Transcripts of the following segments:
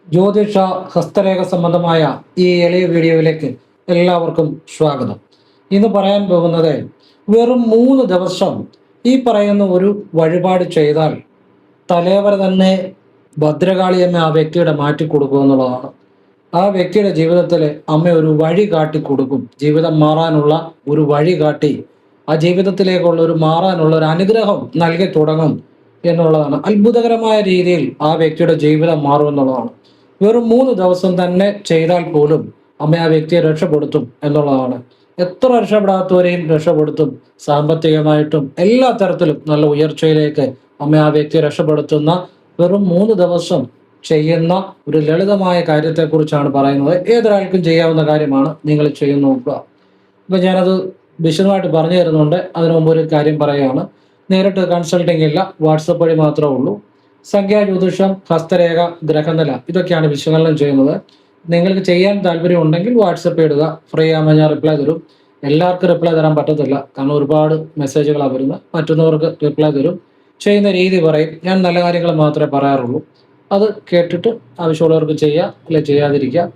ജ്യോതിഷ ഹസ്തരേഖ സംബന്ധമായ ഈ എളിയ വീഡിയോയിലേക്ക് എല്ലാവർക്കും സ്വാഗതം. ഇന്ന് പറയാൻ പോകുന്നത് വെറും 3 ദിവസം ഈ പറയുന്ന ഒരു വഴിപാട് ചെയ്താൽ തലേവര തന്നെ ഭദ്രകാളിയമ്മ ആ വ്യക്തിയുടെ മാറ്റി കൊടുക്കും എന്നുള്ളതാണ്. ആ വ്യക്തിയുടെ ജീവിതത്തിൽ അമ്മ ഒരു വഴി കാട്ടി കൊടുക്കും. ജീവിതം മാറാനുള്ള ഒരു വഴി കാട്ടി ആ ജീവിതത്തിലേക്കുള്ള ഒരു മാറാനുള്ള ഒരു അനുഗ്രഹം നൽകി തുടങ്ങും എന്നുള്ളതാണ്. അത്ഭുതകരമായ രീതിയിൽ ആ വ്യക്തിയുടെ ജീവിതം മാറും എന്നുള്ളതാണ്. വെറും 3 ദിവസം തന്നെ ചെയ്താൽ പോലും അമ്മ ആ വ്യക്തിയെ രക്ഷപ്പെടുത്തും എന്നുള്ളതാണ്. എത്ര രക്ഷപ്പെടാത്തവരെയും രക്ഷപ്പെടുത്തും. സാമ്പത്തികമായിട്ടും എല്ലാ തരത്തിലും നല്ല ഉയർച്ചയിലേക്ക് അമ്മ ആ വ്യക്തിയെ രക്ഷപ്പെടുത്തുന്ന വെറും 3 ദിവസം ചെയ്യുന്ന ഒരു ലളിതമായ കാര്യത്തെക്കുറിച്ചാണ് പറയുന്നത്. ഏതൊരാൾക്കും ചെയ്യാവുന്ന കാര്യമാണ്. നിങ്ങൾ ചെയ്ത് നോക്കുക. അപ്പൊ ഞാനത് വിശദമായിട്ട് പറഞ്ഞു തരുന്നുണ്ട്. അതിനു മുമ്പ് ഒരു കാര്യം പറയുകയാണ്. നേരിട്ട് കൺസൾട്ടിങ് ഇല്ല, വാട്സപ്പ് വഴി മാത്രമേ ഉള്ളൂ. സംഖ്യാ ജ്യോതിഷം, ഹസ്തരേഖ, ഗ്രഹനില ഇതൊക്കെയാണ് വിശകലനം ചെയ്യുന്നത്. നിങ്ങൾക്ക് ചെയ്യാൻ താല്പര്യം ഉണ്ടെങ്കിൽ വാട്സപ്പ് ഇടുക. ഫ്രീ ആകുമ്പോൾ ഞാൻ റിപ്ലൈ തരും. എല്ലാവർക്കും റിപ്ലൈ തരാൻ പറ്റത്തില്ല, കാരണം ഒരുപാട് മെസ്സേജുകളാണ് വരുന്നത്. മറ്റുന്നവർക്ക് റിപ്ലൈ തരും. ചെയ്യുന്ന രീതി പറയും. ഞാൻ നല്ല കാര്യങ്ങൾ മാത്രമേ പറയാറുള്ളൂ. അത് കേട്ടിട്ട് ആവശ്യമുള്ളവർക്ക് ചെയ്യുക, അല്ലെ ചെയ്യാതിരിക്കുക.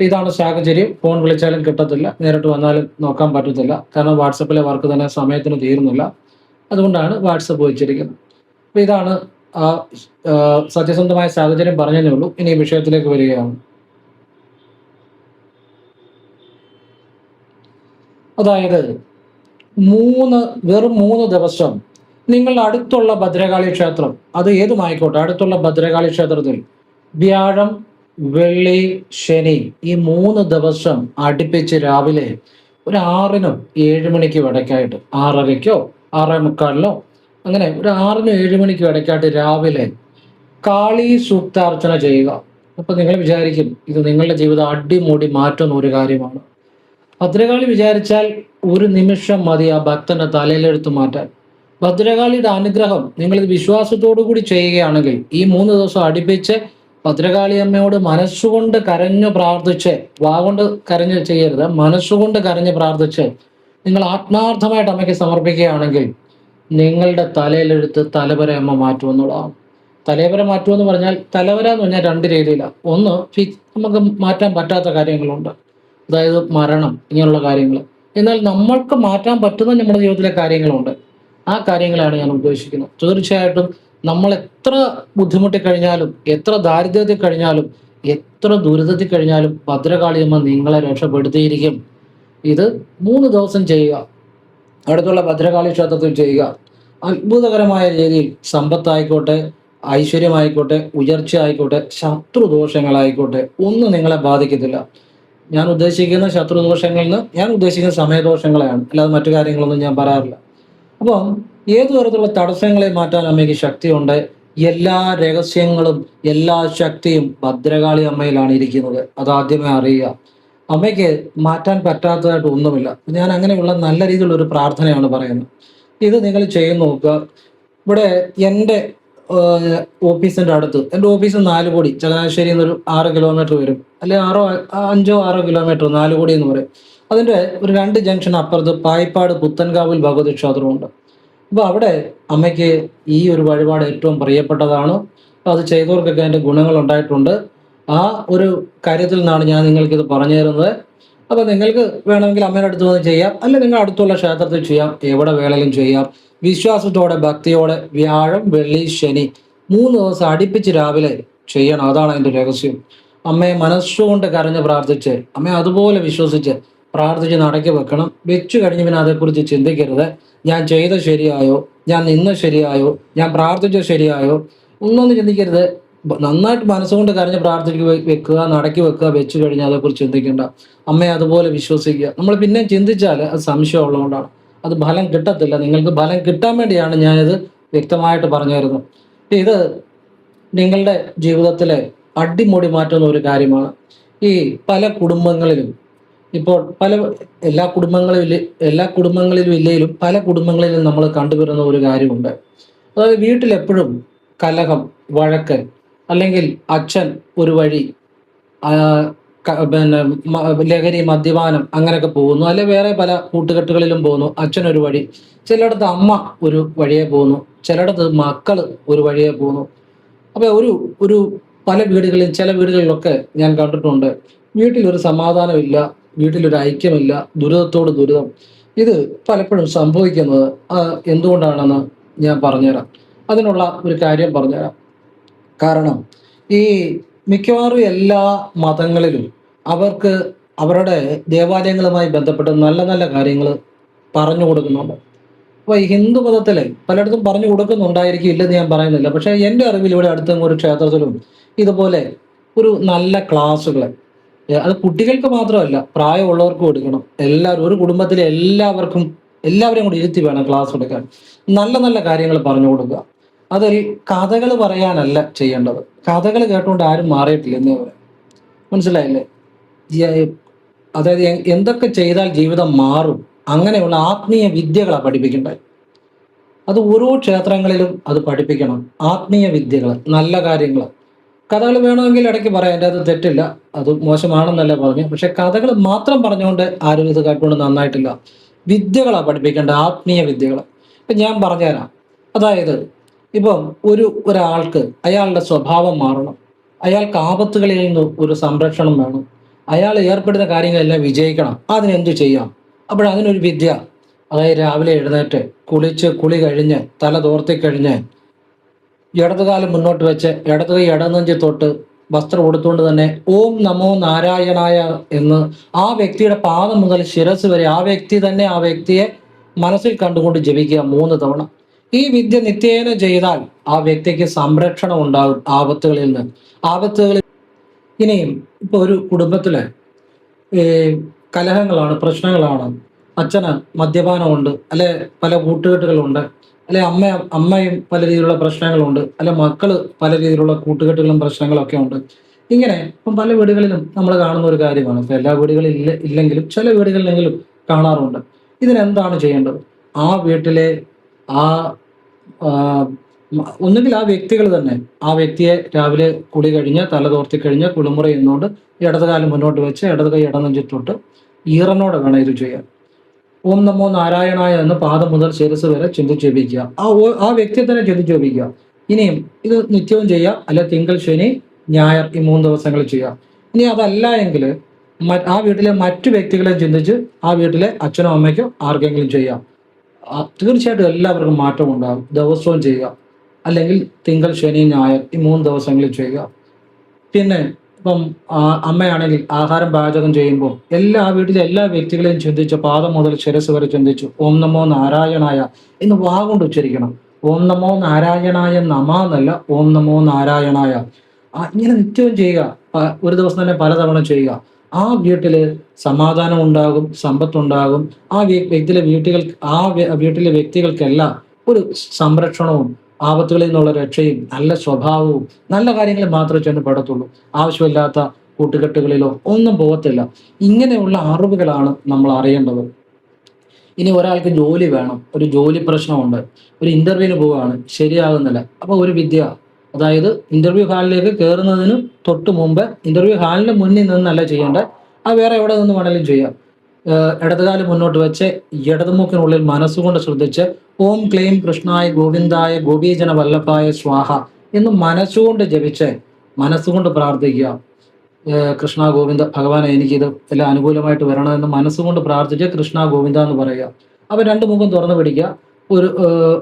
ഇതാണ് സാഹചര്യം. ഫോൺ വിളിച്ചാലും കിട്ടത്തില്ല, നേരിട്ട് വന്നാലും നോക്കാൻ പറ്റത്തില്ല, കാരണം വാട്സപ്പിലെ വർക്ക് തന്നെ സമയത്തിന് തീരുന്നില്ല. അതുകൊണ്ടാണ് വാട്സപ്പ് വെച്ചിരിക്കുന്നത്. അപ്പൊ ഇതാണ് ആ സത്യസന്ധമായ സാഹചര്യം പറഞ്ഞതേ ഉള്ളൂ. ഇനി ഈ വിഷയത്തിലേക്ക് വരികയാണ്. അതായത് വെറും 3 ദിവസം നിങ്ങളുടെ അടുത്തുള്ള ഭദ്രകാളി ക്ഷേത്രം, അത് ഏതുമായിക്കോട്ടെ, അടുത്തുള്ള ഭദ്രകാളി ക്ഷേത്രത്തിൽ വ്യാഴം, വെള്ളി, ശനി ഈ 3 ദിവസം അടുപ്പിച്ച് രാവിലെ ഒരു 6-നും 7 മണിക്കും ഇടയ്ക്കായിട്ട്, 6:30-ക്കോ 6:45-നോ അങ്ങനെ ഒരു 6-നും 7 മണിക്കും ഇടയ്ക്കായിട്ട് രാവിലെ കാളി സൂക്താർച്ചന ചെയ്യുക. അപ്പൊ നിങ്ങൾ വിചാരിക്കും ഇത് നിങ്ങളുടെ ജീവിതം അടിമുടി മാറ്റുന്ന ഒരു കാര്യമാണ്. ഭദ്രകാളി വിചാരിച്ചാൽ ഒരു നിമിഷം മതി ആ ഭക്തന്റെ തലയിലെടുത്ത് മാറ്റാൻ. ഭദ്രകാളിയുടെ അനുഗ്രഹം നിങ്ങളിത് വിശ്വാസത്തോടു കൂടി ചെയ്യുകയാണെങ്കിൽ ഈ 3 ദിവസം അടുപ്പിച്ച് ഭദ്രകാളി അമ്മയോട് മനസ്സുകൊണ്ട് കരഞ്ഞു പ്രാർത്ഥിച്ച്, വാഗൊണ്ട് കരഞ്ഞ് ചെയ്യരുത്, മനസ്സുകൊണ്ട് കരഞ്ഞ് പ്രാർത്ഥിച്ച് നിങ്ങൾ ആത്മാർത്ഥമായിട്ട് അമ്മയ്ക്ക് സമർപ്പിക്കുകയാണെങ്കിൽ നിങ്ങളുടെ തലയിലെടുത്ത് തലവര അമ്മ മാറ്റുമെന്നുള്ളതാണ്. തലവര മാറ്റുമെന്ന് പറഞ്ഞാൽ, തലവര എന്ന് പറഞ്ഞാൽ 2 രീതിയിലാണ്. ഒന്ന്, നമുക്ക് മാറ്റാൻ പറ്റാത്ത കാര്യങ്ങളുണ്ട്, അതായത് മരണം, ഇങ്ങനെയുള്ള കാര്യങ്ങൾ. എന്നാൽ നമ്മൾക്ക് മാറ്റാൻ പറ്റുന്ന നമ്മുടെ ജീവിതത്തിലെ കാര്യങ്ങളുണ്ട്. ആ കാര്യങ്ങളാണ് ഞാൻ ഉദ്ദേശിക്കുന്നത്. തീർച്ചയായിട്ടും നമ്മൾ എത്ര ബുദ്ധിമുട്ടി കഴിഞ്ഞാലും, എത്ര ദാരിദ്ര്യത്തിൽ കഴിഞ്ഞാലും, എത്ര ദുരിതത്തിൽ കഴിഞ്ഞാലും ഭദ്രകാളിയമ്മ നിങ്ങളെ രക്ഷപ്പെടുത്തിയിരിക്കും. ഇത് 3 ദിവസം ചെയ്യുക. അടുത്തുള്ള ഭദ്രകാളി ക്ഷേത്രത്തിൽ ചെയ്യുക. അത്ഭുതകരമായ രീതിയിൽ സമ്പത്തായിക്കോട്ടെ, ഐശ്വര്യമായിക്കോട്ടെ, ഉയർച്ച ആയിക്കോട്ടെ, ശത്രുദോഷങ്ങളായിക്കോട്ടെ ഒന്നും നിങ്ങളെ ബാധിക്കത്തില്ല. ഞാൻ ഉദ്ദേശിക്കുന്ന ശത്രുദോഷങ്ങളിൽ ഞാൻ ഉദ്ദേശിക്കുന്ന സമയദോഷങ്ങളെയാണ്, അല്ലാതെ മറ്റു കാര്യങ്ങളൊന്നും ഞാൻ പറയാറില്ല. അപ്പം ഏതു തരത്തിലുള്ള തടസ്സങ്ങളെ മാറ്റാൻ അമ്മയ്ക്ക് ശക്തിയുണ്ട്. എല്ലാ രഹസ്യങ്ങളും എല്ലാ ശക്തിയും ഭദ്രകാളി അമ്മയിലാണ് ഇരിക്കുന്നത്. അത് ആദ്യമേ അറിയുക. അമ്മയ്ക്ക് മാറ്റാൻ പറ്റാത്തതായിട്ട് ഒന്നുമില്ല. ഞാൻ അങ്ങനെയുള്ള നല്ല രീതിയിലുള്ള ഒരു പ്രാർത്ഥനയാണ് പറയുന്നത്. ഇത് നിങ്ങൾ ചെയ്ത് നോക്കുക. ഇവിടെ എൻ്റെ ഓഫീസിൻ്റെ അടുത്ത്, എൻ്റെ ഓഫീസ് 4 കോടി, ചങ്ങനാശ്ശേരിയിൽ നിന്നൊരു 6 കിലോമീറ്റർ വരും, അല്ലെ 5-6 കിലോമീറ്റർ, 4 കോടി എന്ന് പറയും. അതിൻ്റെ ഒരു 2 ജംഗ്ഷൻ അപ്പുറത്ത് പായിപ്പാട് പുത്തൻകാവിൽ ഭഗവതി ക്ഷേത്രമുണ്ട്. അപ്പോൾ അവിടെ അമ്മയ്ക്ക് ഈ ഒരു വഴിപാട് ഏറ്റവും പ്രിയപ്പെട്ടതാണ്. അപ്പോൾ അത് ചെയ്തവർക്കൊക്കെ അതിൻ്റെ ഗുണങ്ങൾ ഉണ്ടായിട്ടുണ്ട്. ആ ഒരു കാര്യത്തിൽ നിന്നാണ് ഞാൻ നിങ്ങൾക്കിത് പറഞ്ഞു തരുന്നത്. അപ്പോൾ നിങ്ങൾക്ക് വേണമെങ്കിൽ അമ്മയുടെ അടുത്ത് വന്ന് ചെയ്യാം, അല്ല നിങ്ങൾ അടുത്തുള്ള ക്ഷേത്രത്തിൽ ചെയ്യാം, എവിടെ വേണമെങ്കിലും ചെയ്യാം. വിശ്വാസത്തോടെ, ഭക്തിയോടെ വ്യാഴം, വെള്ളി, ശനി 3 ദിവസം അടുപ്പിച്ച് രാവിലെ ചെയ്യണം. അതാണ് അതിൻ്റെ രഹസ്യം. അമ്മയെ മനസ്സുകൊണ്ട് കരഞ്ഞ് പ്രാർത്ഥിച്ച്, അമ്മയെ അതുപോലെ വിശ്വസിച്ച് പ്രാർത്ഥിച്ച് നടക്കി വെക്കണം. വെച്ചു കഴിഞ്ഞ് പിന്നെ അതേക്കുറിച്ച് ചിന്തിക്കരുത്. ഞാൻ ചെയ്ത ശരിയായോ, ഞാൻ നിന്ന് ശരിയായോ, ഞാൻ പ്രാർത്ഥിച്ച ശരിയായോ, ഒന്നൊന്നും ചിന്തിക്കരുത്. നന്നായിട്ട് മനസ്സുകൊണ്ട് കരഞ്ഞ് വെക്കുക, നടക്കി വെക്കുക. വെച്ചു കഴിഞ്ഞാൽ അതേക്കുറിച്ച് ചിന്തിക്കേണ്ട. അമ്മയെ അതുപോലെ വിശ്വസിക്കുക. നമ്മൾ പിന്നെ ചിന്തിച്ചാൽ അത് സംശയമുള്ളതുകൊണ്ടാണ്, അത് ഫലം കിട്ടത്തില്ല. നിങ്ങൾക്ക് ഫലം കിട്ടാൻ വേണ്ടിയാണ് ഞാനിത് വ്യക്തമായിട്ട് പറഞ്ഞു തരുന്നത്. ഇത് നിങ്ങളുടെ ജീവിതത്തിലെ അടിമുടി മാറ്റുന്ന ഒരു കാര്യമാണ്. ഈ പല കുടുംബങ്ങളിലും ഇപ്പോൾ എല്ലാ കുടുംബങ്ങളിലും ഇല്ലെങ്കിലും പല കുടുംബങ്ങളിലും നമ്മൾ കണ്ടുവരുന്ന ഒരു കാര്യമുണ്ട്. അതായത് വീട്ടിലെപ്പോഴും കലഹം, വഴക്ക്, അല്ലെങ്കിൽ അച്ഛൻ ഒരു വഴി, പിന്നെ ലഹരി, മദ്യപാനം അങ്ങനെയൊക്കെ പോകുന്നു, അല്ലെ വേറെ പല കൂട്ടുകെട്ടുകളിലും പോകുന്നു. അച്ഛൻ ഒരു വഴി, ചിലയിടത്ത് അമ്മ ഒരു വഴിയെ പോകുന്നു, ചിലയിടത്ത് മക്കൾ ഒരു വഴിയെ പോകുന്നു. അപ്പോൾ ഒരു പല വീടുകളിൽ ചില വീടുകളിലൊക്കെ ഞാൻ കണ്ടിട്ടുണ്ട്, വീട്ടിലൊരു സമാധാനമില്ല, വീട്ടിലൊരു ഐക്യമില്ല, ദുരിതത്തോട് ദുരിതം. ഇത് പലപ്പോഴും സംഭവിക്കുന്നത് എന്തുകൊണ്ടാണെന്ന് ഞാൻ പറഞ്ഞുതരാം. അതിനുള്ള ഒരു കാര്യം പറഞ്ഞുതരാം. കാരണം ഈ മിക്കവാറും എല്ലാ മതങ്ങളിലും അവർക്ക് അവരുടെ ദേവാലയങ്ങളുമായി ബന്ധപ്പെട്ട് നല്ല നല്ല കാര്യങ്ങൾ പറഞ്ഞു കൊടുക്കുന്നുണ്ട്. അപ്പോൾ ഈ ഹിന്ദു മതത്തിലെ പലയിടത്തും പറഞ്ഞു കൊടുക്കുന്നുണ്ടായിരിക്കും, ഇല്ലെന്ന് ഞാൻ പറയുന്നില്ല. പക്ഷേ എൻ്റെ അറിവിൽ ഇവിടെ അടുത്തെങ്കിലും ഒരു ക്ഷേത്രത്തിലും ഇതുപോലെ ഒരു നല്ല ക്ലാസ്സുകൾ, അത് കുട്ടികൾക്ക് മാത്രമല്ല പ്രായമുള്ളവർക്കും എടുക്കണം. എല്ലാവരും, ഒരു കുടുംബത്തിലെ എല്ലാവർക്കും, എല്ലാവരെയും കൂടി ഇരുത്തി വേണം ക്ലാസ് എടുക്കാൻ. നല്ല നല്ല കാര്യങ്ങൾ പറഞ്ഞു കൊടുക്കുക. അതിൽ കഥകൾ പറയാനല്ല ചെയ്യേണ്ടത്. കഥകൾ കേട്ടുകൊണ്ട് ആരും മാറിയിട്ടില്ല എന്നേ പറയാം. മനസ്സിലായില്ലേ? അതായത് എന്തൊക്കെ ചെയ്താൽ ജീവിതം മാറും, അങ്ങനെയുള്ള ആത്മീയ വിദ്യകളാണ് പഠിപ്പിക്കേണ്ടത്. അത് ഓരോ ക്ഷേത്രങ്ങളിലും അത് പഠിപ്പിക്കണം. ആത്മീയ വിദ്യകൾ, നല്ല കാര്യങ്ങൾ. കഥകൾ വേണമെങ്കിൽ ഇടയ്ക്ക് പറയാം, എൻ്റെ അത് തെറ്റില്ല, അത് മോശമാണെന്നല്ല പറഞ്ഞു. പക്ഷെ കഥകൾ മാത്രം പറഞ്ഞുകൊണ്ട് ആരും ഇത് കേട്ടുകൊണ്ട് നന്നായിട്ടില്ല. വിദ്യകളാണ് പഠിപ്പിക്കേണ്ട, ആത്മീയ വിദ്യകൾ. ഇപ്പം ഞാൻ പറഞ്ഞുതരാം. അതായത് ഇപ്പം ഒരാൾക്ക് അയാളുടെ സ്വഭാവം മാറണം, അയാൾക്ക് ആപത്തുകളിൽ നിന്ന് ഒരു സംരക്ഷണം വേണം, അയാൾ ഏർപ്പെടുന്ന കാര്യങ്ങളെല്ലാം വിജയിക്കണം. അതിനെന്തു ചെയ്യാം? അതിനൊരു വിദ്യ. അതായത് രാവിലെ എഴുന്നേറ്റ് കുളി കഴിഞ്ഞ് തല തോർത്തിക്കഴിഞ്ഞ് ഇടതുകാലം മുന്നോട്ട് വെച്ച് ഇടതു കൈ ഇടനെഞ്ചി തൊട്ട് വസ്ത്രം കൊടുത്തുകൊണ്ട് തന്നെ ഓം നമോ നാരായണായ എന്ന് ആ വ്യക്തിയുടെ പാദം മുതൽ ശിരസ് വരെ ആ വ്യക്തിയെ മനസ്സിൽ കണ്ടുകൊണ്ട് ജപിക്കുക 3 തവണ. ഈ വിദ്യ നിത്യേന ചെയ്താൽ ആ വ്യക്തിക്ക് സംരക്ഷണം ഉണ്ടാകും ആപത്തുകളിൽ. ഇനിയും ഇപ്പൊ ഒരു കുടുംബത്തിലെ കലഹങ്ങളാണ്, പ്രശ്നങ്ങളാണ്. അച്ഛന് മദ്യപാനമുണ്ട്, അല്ലെ പല കൂട്ടുകെട്ടുകളുണ്ട്, അല്ലെ അമ്മയും പല രീതിയിലുള്ള പ്രശ്നങ്ങളുണ്ട്, അല്ലെ മക്കള് പല രീതിയിലുള്ള കൂട്ടുകെട്ടുകളും പ്രശ്നങ്ങളൊക്കെ ഉണ്ട്. ഇങ്ങനെ ഇപ്പം പല വീടുകളിലും നമ്മൾ കാണുന്ന ഒരു കാര്യമാണ്. ഇപ്പൊ എല്ലാ വീടുകളിൽ ഇല്ലെങ്കിലും ചില വീടുകളിലെങ്കിലും കാണാറുണ്ട്. ഇതിനെന്താണ് ചെയ്യേണ്ടത്? ആ വീട്ടിലെ ഒന്നുകിൽ ആ വ്യക്തികൾ തന്നെ ആ വ്യക്തിയെ രാവിലെ കുളി കഴിഞ്ഞ് തല തോർത്തി കഴിഞ്ഞ് കുളിമുറ എന്നുകൊണ്ട് ഇടതുകാലം മുന്നോട്ട് വെച്ച് ഇടത് കൈ ഇടനെഞ്ചിട്ടൊട്ട് ഈറനോടെ വേണം ഇത് ചെയ്യാൻ. ഓം നമോ നാരായണായ എന്ന് പാദം മുതൽ ശിരസ് വരെ ചിന്തിച്ച് ജപിക്കുക. ആ വ്യക്തിയെ തന്നെ ചിന്തിച്ച് ജപിക്കുക. ഇനിയും ഇത് നിത്യവും ചെയ്യാം, അല്ലെ തിങ്കൾ, ശനി, ഞായർ ഈ 3 ദിവസങ്ങളിൽ ചെയ്യാം. ഇനി അതല്ല എങ്കിൽ ആ വീട്ടിലെ മറ്റു വ്യക്തികളെ ചിന്തിച്ച് ആ വീട്ടിലെ അച്ഛനോ അമ്മയ്ക്കോ ആർക്കെങ്കിലും ചെയ്യാം. തീർച്ചയായിട്ടും എല്ലാവർക്കും മാറ്റം ഉണ്ടാകും. ദിവസവും ചെയ്യുക, അല്ലെങ്കിൽ തിങ്കൾ, ശനി, ഞായർ ഈ 3 ദിവസങ്ങളിൽ ചെയ്യുക. പിന്നെ ഇപ്പം അമ്മയാണെങ്കിൽ ആഹാരം പാചകം ചെയ്യുമ്പോൾ ആ വീട്ടിലെ എല്ലാ വ്യക്തികളെയും ചിന്തിച്ച് പാദം മുതൽ ശിരസ് വരെ ചിന്തിച്ചു ഓം നമോ നാരായണായ എന്ന് വാഗൊണ്ട് ഉച്ചരിക്കണം. ഓം നമോ നാരായണായ എന്നല്ല, ഓം നമോ നാരായണായ. ഇങ്ങനെ നിത്യവും ചെയ്യുക. ഒരു ദിവസം തന്നെ പലതവണ ചെയ്യുക. ആ വീട്ടില് സമാധാനം ഉണ്ടാകും, സമ്പത്തുണ്ടാകും. വീട്ടിലെ വ്യക്തികൾക്കെല്ലാം ഒരു സംരക്ഷണവും ആപത്തുകളിൽ നിന്നുള്ള രക്ഷയും നല്ല സ്വഭാവവും നല്ല കാര്യങ്ങൾ മാത്രമേ ചെന്ന് പെടത്തുള്ളൂ. ആവശ്യമില്ലാത്ത കൂട്ടുകെട്ടുകളിലോ ഒന്നും പോകത്തില്ല. ഇങ്ങനെയുള്ള അറിവുകളാണ് നമ്മൾ അറിയേണ്ടത്. ഇനി ഒരാൾക്ക് ജോലി വേണം, ഒരു ജോലി പ്രശ്നമുണ്ട്, ഒരു ഇന്റർവ്യൂവിന് പോവുകയാണ്, ശരിയാകുന്നില്ല. അപ്പോൾ ഒരു വിദ്യ, അതായത് ഇന്റർവ്യൂ ഹാളിലേക്ക് കയറുന്നതിന് തൊട്ട് മുമ്പ്, ഇന്റർവ്യൂ ഹാളിന് മുന്നിൽ നിന്നല്ല ചെയ്യേണ്ടത്, വേറെ എവിടെ നിന്ന് വേണമെങ്കിലും ചെയ്യാം. ഇടതുകാലം മുന്നോട്ട് വെച്ച് ഇടതുമുക്കിനുള്ളിൽ മനസ്സുകൊണ്ട് ശ്രദ്ധിച്ച് ഓം ക്ലീം കൃഷ്ണായ ഗോവിന്ദായ ഗോപീജന വല്ലഭായ സ്വാഹ എന്ന് മനസ്സുകൊണ്ട് ജപിച്ച് മനസ്സുകൊണ്ട് പ്രാർത്ഥിക്കുക. കൃഷ്ണ ഗോവിന്ദ ഭഗവാനെ എനിക്കിത് എല്ലാം അനുകൂലമായിട്ട് വരണമെന്ന് മനസ്സുകൊണ്ട് പ്രാർത്ഥിച്ച് കൃഷ്ണ ഗോവിന്ദ എന്ന് പറയുക. അപ്പോൾ 2 മൂക്കും തുറന്ന് പിടിക്കുക,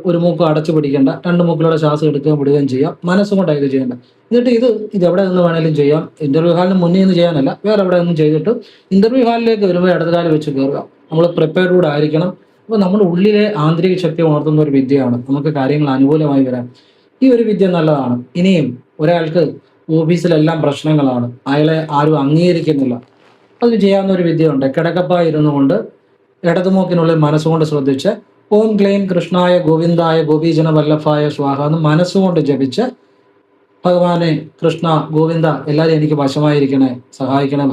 ഒരു മൂക്ക് അടച്ചു പിടിക്കേണ്ട, 2 മൂക്കിലൂടെ ശ്വാസം എടുക്കുകയും വിടുകയും ചെയ്യാം. മനസ്സുകൊണ്ടാണ് ഇത് ചെയ്യേണ്ടത്. എന്നിട്ട് ഇത് എവിടെ നിന്ന് വേണമെങ്കിലും ചെയ്യാം. ഇന്റർവ്യൂ ഹാളിന് മുന്നിൽ നിന്ന് ചെയ്യാനല്ല, വേറെ എവിടെ നിന്നും ചെയ്തിട്ട് ഇന്റർവ്യൂ ഹാളിലേക്ക് വരുമ്പോൾ ഇടതുകാലം വെച്ച് കയറുക. നമ്മൾ പ്രിപ്പയർഡ് കൂടെ ആയിരിക്കണം. അപ്പോൾ നമ്മുടെ ഉള്ളിലെ ആന്തരിക ശക്തി ഉണർത്തുന്ന ഒരു വിദ്യയാണ് നമുക്ക് കാര്യങ്ങൾ അനുകൂലമായി വരാൻ. ഈ ഒരു വിദ്യ നല്ലതാണ്. ഇനിയും ഒരാൾക്ക് ഓഫീസിലെല്ലാം പ്രശ്നങ്ങളാണ്, അയാളെ ആരും അംഗീകരിക്കുന്നില്ല, അതിന് ചെയ്യാവുന്ന ഒരു വിദ്യയുണ്ട്. കിടക്കപ്പായി ഇരുന്നു കൊണ്ട് ഇടതുമൂക്കിനുള്ളിൽ മനസ്സുകൊണ്ട് ശ്രദ്ധിച്ച് ഓം ക്ലീം കൃഷ്ണായ ഗോവിന്ദായ ഗോപീജന വല്ലഭായ സ്വാഹ എന്ന് മനസ്സുകൊണ്ട് ജപിച്ച് ഭഗവാനെ കൃഷ്ണ ഗോവിന്ദ എല്ലാവരും എനിക്ക് വശമായിരിക്കണേ, സഹായിക്കണേ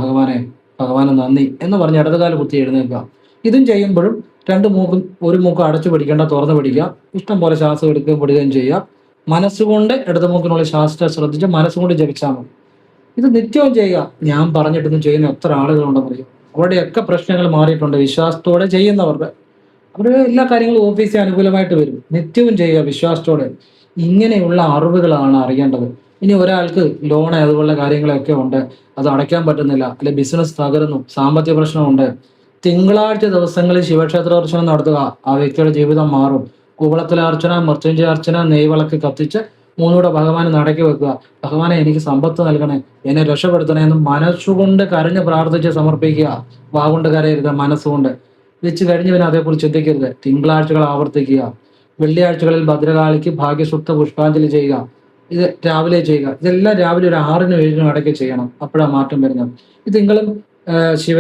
ഭഗവാന് നന്ദി എന്ന് പറഞ്ഞ് ഇടതുകാലം കുത്തി എഴുന്നേൽക്കുക. ഇതും ചെയ്യുമ്പോഴും 2 മൂക്കും ഒരു മൂക്കും അടച്ചു പിടിക്കേണ്ട, തുറന്നു പിടിക്കുക. ഇഷ്ടം പോലെ ശ്വാസം എടുക്കുകയും വിടുകയും ചെയ്യുക. മനസ്സുകൊണ്ട് ഇടതുമൂക്കിനുള്ളിൽ ശ്വാസത്തെ ശ്രദ്ധിച്ച് മനസ്സുകൊണ്ട് ജപിച്ചാൽ മതി. ഇത് നിത്യവും ചെയ്യുക. ഞാൻ പറഞ്ഞിട്ടൊന്നും ചെയ്യുന്ന എത്ര ആളുകളുണ്ടെന്ന് അറിയാം. അവരുടെയൊക്കെ പ്രശ്നങ്ങൾ മാറിയിട്ടുണ്ട് വിശ്വാസത്തോടെ ചെയ്യുന്നവരുടെ. അവരുടെ എല്ലാ കാര്യങ്ങളും ഓഫീസിൽ അനുകൂലമായിട്ട് വരും. നിത്യവും ചെയ്യുക വിശ്വാസത്തോടെ. ഇങ്ങനെയുള്ള അറിവുകളാണ് അറിയേണ്ടത്. ഇനി ഒരാൾക്ക് ലോൺ അതുപോലുള്ള കാര്യങ്ങളൊക്കെ ഉണ്ട്, അത് അടയ്ക്കാൻ പറ്റുന്നില്ല, അല്ലെ ബിസിനസ് തകരുന്നു, സാമ്പത്തിക പ്രശ്നമുണ്ട്, തിങ്കളാഴ്ച ദിവസങ്ങളിൽ ശിവക്ഷേത്ര ദർശനം നടത്തുക. ആ വ്യക്തിയുടെ ജീവിതം മാറും. കൂവളത്തിലെ അർച്ചന, മൃത്യുഞ്ജയ അർച്ചന, നെയ്വിളക്ക് കത്തിച്ച് മൂന്നൂടെ ഭഗവാനെ നടക്കി വെക്കുക. ഭഗവാനെ എനിക്ക് സമ്പത്ത് നൽകണേ, എന്നെ രക്ഷപ്പെടുത്തണേ എന്ന് മനസ്സുകൊണ്ട് കരഞ്ഞ് പ്രാർത്ഥിച്ച് സമർപ്പിക്കുക. വാഗുകൊണ്ട് കരയരുത്, മനസ്സുകൊണ്ട് വെച്ച് കഴിഞ്ഞ് പിന്നെ അതേക്കുറിച്ച് ചിന്തിക്കരുത്. തിങ്കളാഴ്ചകൾ ആവർത്തിക്കുക. വെള്ളിയാഴ്ചകളിൽ ഭദ്രകാളിക്ക് ഭാഗ്യസുക്ത പുഷ്പാഞ്ജലി ചെയ്യുക. ഇത് രാവിലെ ചെയ്യുക. ഇതെല്ലാം രാവിലെ ഒരു 6-നും 7-നും ഇടയ്ക്ക് ചെയ്യണം. അപ്പോഴാണ് മാറ്റം വരുന്നത്. ഈ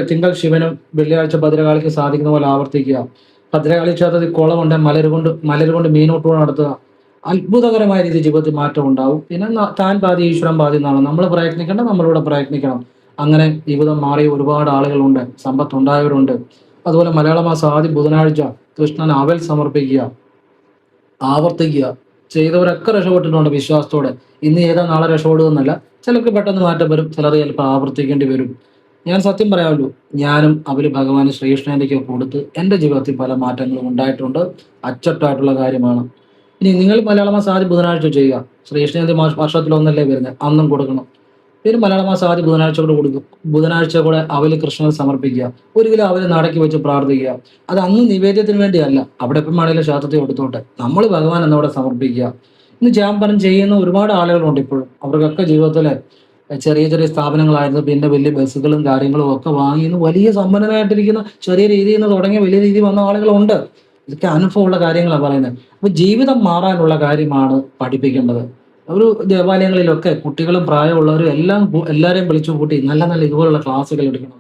തിങ്കൾ ശിവനും വെള്ളിയാഴ്ച ഭദ്രകാളിക്ക് സാധിക്കുന്ന പോലെ ആവർത്തിക്കുക. ഭദ്രകാളി ക്ഷേത്രത്തിൽ കുളമുണ്ട്, മലരുകൊണ്ട് മീനോട്ടുകൂടെ നടത്തുക. അത്ഭുതകരമായ രീതിയിൽ ജീവിതത്തിൽ മാറ്റം ഉണ്ടാവും. പിന്നെ താൻ പാതി ഈശ്വരൻ പാതി എന്നാണ്. നമ്മൾ പ്രയത്നിക്കേണ്ട, നമ്മളിവിടെ പ്രയത്നിക്കണം. അങ്ങനെ ജീവിതം മാറിയ ഒരുപാട് ആളുകളുണ്ട്, സമ്പത്ത് ഉണ്ടായവരുണ്ട്. അതുപോലെ മലയാള മാസം ആദ്യ ബുധനാഴ്ച കൃഷ്ണൻ അവൽ സമർപ്പിക്കുക, ആവർത്തിക്കുക. ചെയ്തവരൊക്കെ രക്ഷപ്പെട്ടിട്ടുണ്ട് വിശ്വാസത്തോടെ. ഇന്ന് ഏതാ നാളെ രക്ഷപ്പെടുമെന്നല്ല, ചിലർക്ക് പെട്ടെന്ന് മാറ്റം വരും, ചിലർ ചിലപ്പോൾ ആവർത്തിക്കേണ്ടി വരും. ഞാൻ സത്യം പറയാമല്ലോ, ഞാനും അവര് ഭഗവാന് ശ്രീകൃഷ്ണന്റെയൊക്കെ കൊടുത്ത് എൻ്റെ ജീവിതത്തിൽ പല മാറ്റങ്ങളും ഉണ്ടായിട്ടുണ്ട്. അച്ചട്ടായിട്ടുള്ള കാര്യമാണ്. ഇനി നിങ്ങൾ മലയാള മാസം ആദ്യം ബുധനാഴ്ച ചെയ്യുക. ശ്രീകൃഷ്ണജയന്തി വർഷത്തിലൊന്നല്ലേ വരുന്നത്, അന്നും കൊടുക്കണം. പിന്നെ മലയാള മാസം ആദ്യം ബുധനാഴ്ച കൂടെ കൊടുക്കും. ബുധനാഴ്ച കൂടെ അവല് കൃഷ്ണന് സമർപ്പിക്കുക. 1 കിലോ അവല് നടക്കി വെച്ച് പ്രാർത്ഥിക്കുക. അത് അന്ന് നിവേദ്യത്തിന് വേണ്ടിയല്ല, അവിടെ എപ്പം വേണേലും ക്ഷേത്രത്തിൽ കൊടുത്തോട്ടെ, നമ്മൾ ഭഗവാൻ എന്നവിടെ സമർപ്പിക്കുക. ഇന്ന് ജാമ്പനം ചെയ്യുന്ന ഒരുപാട് ആളുകളുണ്ട് ഇപ്പോഴും. അവർക്കൊക്കെ ജീവിതത്തിലെ ചെറിയ ചെറിയ സ്ഥാപനങ്ങളായിരുന്നു, പിന്നെ വലിയ ബസ്സുകളും കാര്യങ്ങളും ഒക്കെ വാങ്ങി ഇന്ന് വലിയ സമ്പന്നനായിട്ടിരിക്കുന്ന, ചെറിയ രീതിയിൽ നിന്ന് തുടങ്ങിയ വലിയ രീതിയിൽ വന്ന ആളുകളുണ്ട്. ഇതൊക്കെ അനുഭവമുള്ള കാര്യങ്ങളാണ് പറയുന്നത്. അപ്പൊ ജീവിതം മാറാനുള്ള കാര്യമാണ് പഠിപ്പിക്കേണ്ടത്. ഒരു ദേവാലയങ്ങളിലൊക്കെ കുട്ടികളും പ്രായമുള്ളവരും എല്ലാവരെയും വിളിച്ചു കൂട്ടി നല്ല നല്ല ഇതുപോലുള്ള ക്ലാസ്സുകൾ എടുക്കണം.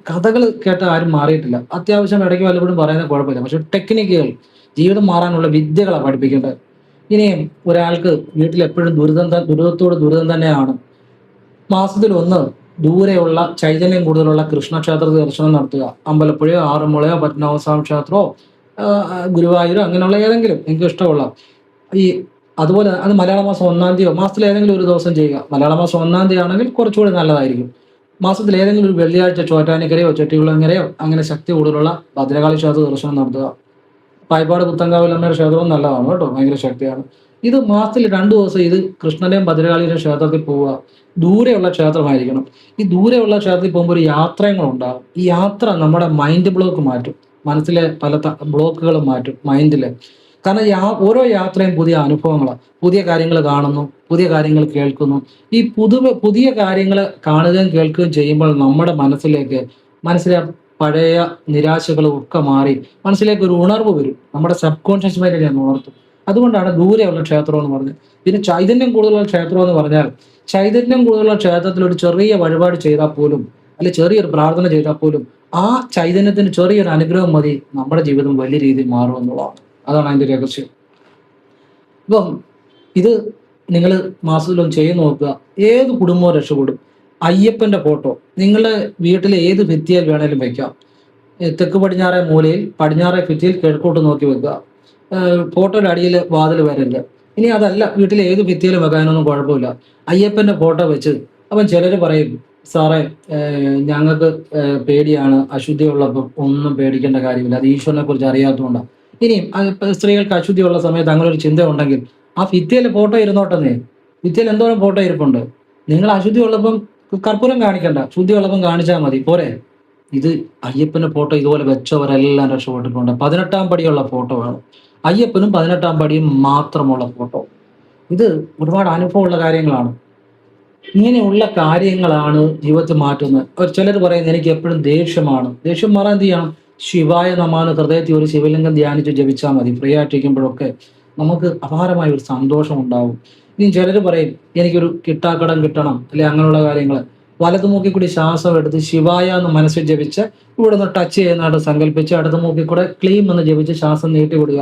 കഥകൾ കേട്ട ആരും മാറിയിട്ടില്ല. അത്യാവശ്യം ഇടയ്ക്ക് വല്ലപ്പോഴും പറയുന്നത് കുഴപ്പമില്ല, പക്ഷെ ടെക്നിക്കുകൾ, ജീവിതം മാറാനുള്ള വിദ്യകളാണ് പഠിപ്പിക്കേണ്ടത്. ഇനിയും ഒരാൾക്ക് വീട്ടിൽ എപ്പോഴും ദുരിതം തന്നെയാണ്. മാസത്തിൽ ഒന്ന് ദൂരെയുള്ള ചൈതന്യം കൂടുതലുള്ള കൃഷ്ണക്ഷേത്രത്തിൽ ദർശനം നടത്തുക. അമ്പലപ്പുഴയോ ആറന്മുളയോ പത്മനാഭസ്വാമി ക്ഷേത്രമോ ഗുരുവായൂരോ അങ്ങനെയുള്ള ഏതെങ്കിലും നിങ്ങൾക്ക് ഇഷ്ടമുള്ള ഈ അതുപോലെ അത് മലയാള മാസം 1-ാം തീയതിയോ മാസത്തിൽ ഏതെങ്കിലും ഒരു ദിവസം ചെയ്യുക. മലയാള മാസം 1-ാം തീയതി ആണെങ്കിൽ കുറച്ചുകൂടി നല്ലതായിരിക്കും. മാസത്തിൽ ഏതെങ്കിലും ഒരു വെള്ളിയാഴ്ച ചോറ്റാനിക്കരയോ ചെട്ടികുളങ്ങരയോ അങ്ങനെ ശക്തി കൂടുതലുള്ള ഭദ്രകാളി ക്ഷേത്ര ദർശനം നടത്തുക. പായ്പാട് പുത്തങ്കാവിലമ്മയുടെ ക്ഷേത്രവും നല്ലതാണ് കേട്ടോ, ഭയങ്കര ശക്തിയാണ്. ഇത് മാസത്തിൽ 2 ദിവസം ഇത് കൃഷ്ണന്റെയും ഭദ്രകാളിയുടെയും ക്ഷേത്രത്തിൽ പോവുക. ദൂരെയുള്ള ക്ഷേത്രമായിരിക്കണം. ഈ ദൂരെയുള്ള ക്ഷേത്രത്തിൽ പോകുമ്പോൾ ഒരു യാത്രകളുണ്ടാകും. ഈ യാത്ര നമ്മുടെ മൈൻഡ് ബ്ലോക്ക് മാറ്റും, മനസ്സിലെ പല ബ്ലോക്കുകൾ മാറ്റും മൈൻഡിലെ. കാരണം ഓരോ യാത്രയും പുതിയ അനുഭവങ്ങളാണ്. പുതിയ കാര്യങ്ങൾ കാണുന്നു, പുതിയ കാര്യങ്ങൾ കേൾക്കുന്നു. ഈ പുതിയ കാര്യങ്ങൾ കാണുകയും കേൾക്കുകയും ചെയ്യുമ്പോൾ നമ്മുടെ മനസ്സിലെ പഴയ നിരാശകളും ഒക്കെ മാറി മനസ്സിലേക്ക് ഒരു ഉണർവ് വരും. നമ്മുടെ സബ് കോൺഷ്യസ് മൈൻഡിനെ ഉണർത്തും. അതുകൊണ്ടാണ് ദൂരെയുള്ള ക്ഷേത്രം എന്ന് പറഞ്ഞത്. പിന്നെ ചൈതന്യം കൂടുതലുള്ള ക്ഷേത്രം എന്ന് പറഞ്ഞാൽ, ചൈതന്യം കൂടുതലുള്ള ക്ഷേത്രത്തിൽ ഒരു ചെറിയ വഴിപാട് ചെയ്താൽ പോലും, അല്ലെ ചെറിയൊരു പ്രാർത്ഥന ചെയ്താൽ പോലും, ആ ചൈതന്യത്തിന് ചെറിയൊരു അനുഗ്രഹം മതി, നമ്മുടെ ജീവിതം വലിയ രീതിയിൽ മാറും എന്നുള്ളതാണ്. അതാണ് അതിൻ്റെ രഹസ്യം. ഇപ്പം ഇത് നിങ്ങൾ മാസത്തിലൊന്ന് ചെയ്ത് നോക്കുക. ഏത് കുടുംബവും രക്ഷപ്പെടും. അയ്യപ്പന്റെ ഫോട്ടോ നിങ്ങളുടെ വീട്ടിലെ ഏത് ഭിത്തിയിൽ വേണേലും വെക്കാം. തെക്ക് പടിഞ്ഞാറേ മൂലയിൽ, പടിഞ്ഞാറേ ഭിത്തിയിൽ കിഴക്കോട്ട് നോക്കി വെക്കുക. ഫോട്ടോയുടെ അടിയിൽ വാതിൽ വരരുത്. ഇനി അതല്ല, വീട്ടിലെ ഏത് ഭിത്തിയിലും വെക്കാനൊന്നും കുഴപ്പമില്ല. അയ്യപ്പന്റെ ഫോട്ടോ വെച്ച് അപ്പം ചിലർ പറയും, സാറേ ഞങ്ങൾക്ക് പേടിയാണ്, അശുദ്ധിയുള്ളപ്പം ഒന്നും പേടിക്കേണ്ട കാര്യമില്ല, അത് ഈശ്വരനെ കുറിച്ച് അറിയാത്തതുകൊണ്ടാണ്. ഇനിയും സ്ത്രീകൾക്ക് അശുദ്ധിയുള്ള സമയത്ത് അങ്ങനെ ഒരു ചിന്ത ഉണ്ടെങ്കിൽ ആ ഭിത്തിയിൽ ഫോട്ടോ ഇരുന്നോട്ടെന്നേ. ഭിത്തിയിൽ എന്തോരം ഫോട്ടോ ഇരിപ്പുണ്ട്. നിങ്ങൾ അശുദ്ധി ഉള്ളപ്പം കർപ്പൂരം കാണിക്കണ്ട, ശുദ്ധി ഉള്ളപ്പം കാണിച്ചാൽ മതി, പോരെ. ഇത് അയ്യപ്പന്റെ ഫോട്ടോ ഇതുപോലെ വെച്ചവരെല്ലാം രക്ഷപ്പെട്ടിട്ടുണ്ട്. 18-ാം പടിയുള്ള ഫോട്ടോ വേണം. അയ്യപ്പനും 18-ാം പടിയും മാത്രമുള്ള ഫോട്ടോ. ഇത് ഒരുപാട് അനുഭവമുള്ള കാര്യങ്ങളാണ്. ഇങ്ങനെയുള്ള കാര്യങ്ങളാണ് ജീവിതത്തിൽ മാറ്റുന്നത്. ചിലർ പറയുന്നത് എനിക്ക് എപ്പോഴും ദേഷ്യമാണ്. ദേഷ്യം മാറാൻ എന്ത് ചെയ്യണം? ശിവായ നമാന്ന് ഹൃദയത്തിൽ ഒരു ശിവലിംഗം ധ്യാനിച്ച് ജപിച്ചാൽ മതി. ഫ്രീ ആയിട്ടിരിക്കുമ്പോഴൊക്കെ നമുക്ക് അപാരമായ ഒരു സന്തോഷം ഉണ്ടാവും. ഇനി ചിലർ പറയും എനിക്കൊരു കിട്ടാക്കടം കിട്ടണം, അല്ലെ അങ്ങനെയുള്ള കാര്യങ്ങൾ. വലതു മൂക്കിൽ കൂടി ശ്വാസം എടുത്ത് ശിവായ എന്ന് മനസ്സിൽ ജപിച്ച് ഇവിടെ നിന്ന് ടച്ച് ചെയ്യുന്നതായിട്ട് സങ്കല്പിച്ച് അടുത്ത മൂക്കിൽ കൂടെ ക്ലീം എന്ന് ജപിച്ച് ശ്വാസം നീട്ടി വിടുക.